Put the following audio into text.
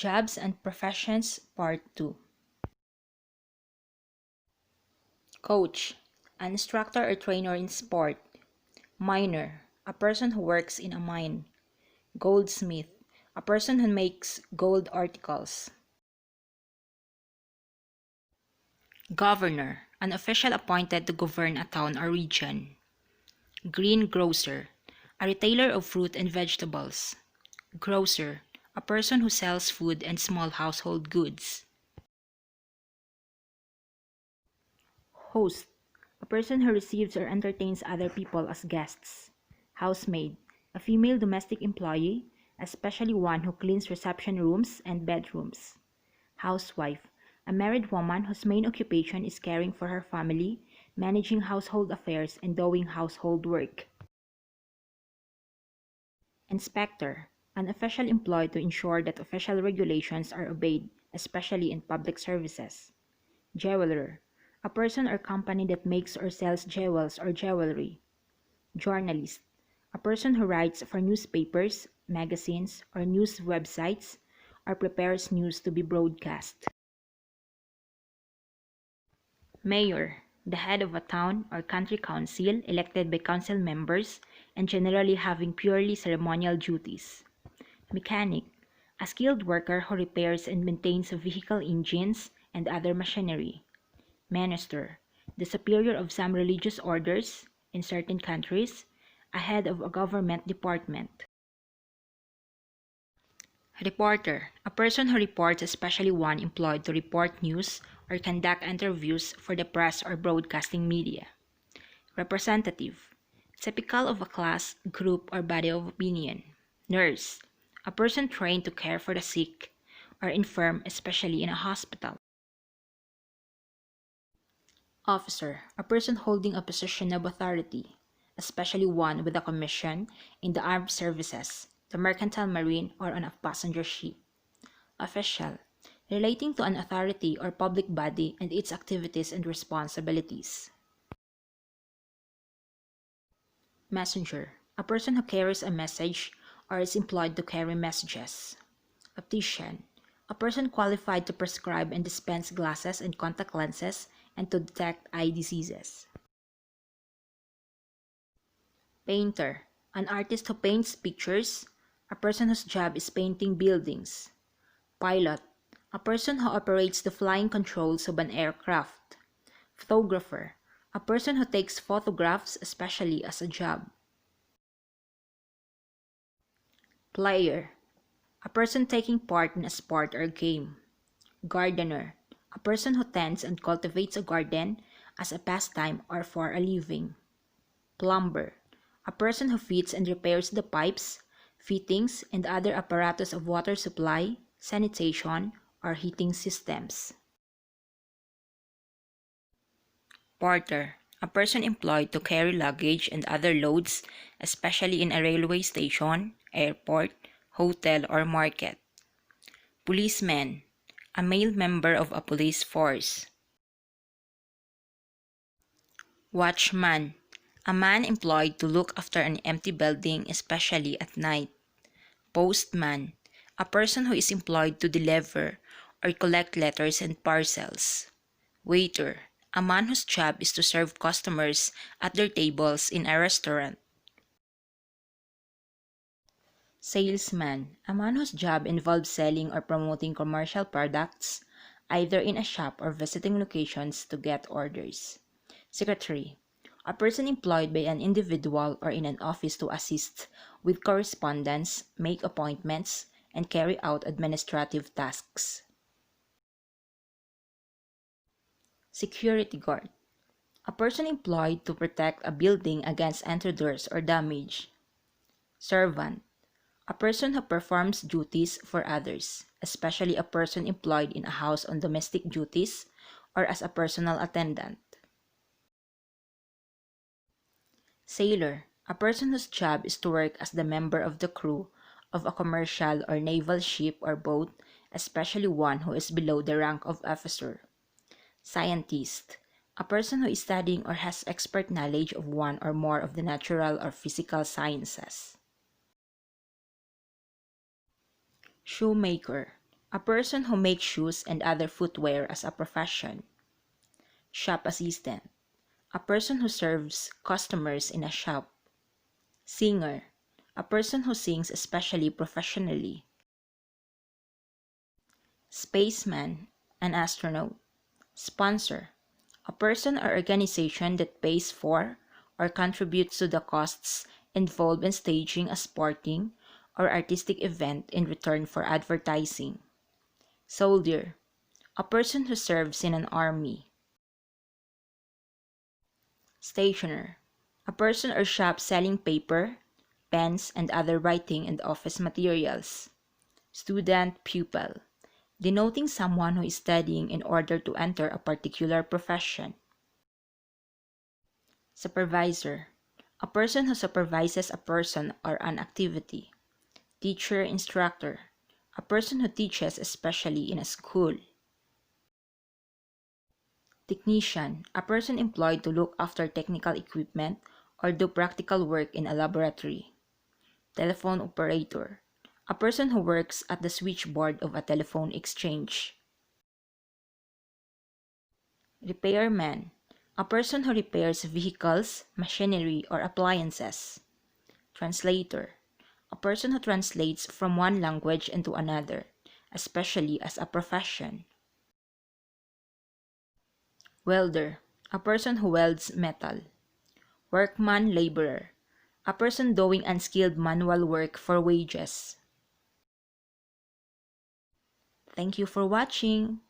Jobs and Professions Part 2. Coach, an instructor or trainer in sport. Miner, a person who works in a mine. Goldsmith, a person who makes gold articles. Governor, an official appointed to govern a town or region. Greengrocer, a retailer of fruit and vegetables. Grocer, a person who sells food and small household goods. Host, a person who receives or entertains other people as guests. Housemaid, a female domestic employee, especially one who cleans reception rooms and bedrooms. Housewife, a married woman whose main occupation is caring for her family, managing household affairs, and doing household work. Inspector, an official employed to ensure that official regulations are obeyed, especially in public services. Jeweler, a person or company that makes or sells jewels or jewelry. Journalist, a person who writes for newspapers, magazines, or news websites, or prepares news to be broadcast. Mayor, the head of a town or country council elected by council members and generally having purely ceremonial duties. Mechanic, a skilled worker who repairs and maintains vehicle engines and other machinery. Minister, the superior of some religious orders in certain countries, a head of a government department. Reporter, a person who reports, especially one employed to report news or conduct interviews for the press or broadcasting media. Representative, typical of a class, group, or body of opinion. Nurse, a person trained to care for the sick or infirm, especially in a hospital. Officer, a person holding a position of authority, especially one with a commission in the armed services, the mercantile marine, or on a passenger ship. Official, relating to an authority or public body and its activities and responsibilities. Messenger, a person who carries a message or is employed to carry messages. Optician, a person qualified to prescribe and dispense glasses and contact lenses and to detect eye diseases. Painter, an artist who paints pictures, a person whose job is painting buildings. Pilot, a person who operates the flying controls of an aircraft. Photographer, a person who takes photographs, especially as a job. Player, a person taking part in a sport or game. Gardener, a person who tends and cultivates a garden as a pastime or for a living. Plumber, a person who fits and repairs the pipes, fittings, and other apparatus of water supply, sanitation, or heating systems. Porter, a person employed to carry luggage and other loads, especially in a railway station, airport, hotel, or market. Policeman, a male member of a police force. Watchman, a man employed to look after an empty building, especially at night. Postman, a person who is employed to deliver or collect letters and parcels. Waiter, a man whose job is to serve customers at their tables in a restaurant. Salesman, a man whose job involves selling or promoting commercial products, either in a shop or visiting locations to get orders. Secretary, a person employed by an individual or in an office to assist with correspondence, make appointments, and carry out administrative tasks. Security guard, a person employed to protect a building against intruders or damage. Servant, a person who performs duties for others, especially a person employed in a house on domestic duties or as a personal attendant. Sailor, a person whose job is to work as the member of the crew of a commercial or naval ship or boat, especially one who is below the rank of officer. Scientist, a person who is studying or has expert knowledge of one or more of the natural or physical sciences. Shoemaker, A person who makes shoes and other footwear as a profession. Shop assistant. A person who serves customers in a shop. Singer. A person who sings especially professionally. Spaceman. An astronaut. Sponsor. A person or organization that pays for or contributes to the costs involved in staging a sporting or artistic event in return for advertising. Soldier. A person who serves in an army. Stationer. A person or shop selling paper, pens, and other writing and office materials. Student, pupil. Denoting someone who is studying in order to enter a particular profession. Supervisor. A person who supervises a person or an activity. Teacher, instructor. A person who teaches especially in a school. Technician. A person employed to look after technical equipment or do practical work in a laboratory. Telephone operator. A person who works at the switchboard of a telephone exchange. Repairman. A person who repairs vehicles, machinery, or appliances. Translator. A person who translates from one language into another, especially as a profession. Welder. A person who welds metal. Workman, laborer. A person doing unskilled manual work for wages. Thank you for watching.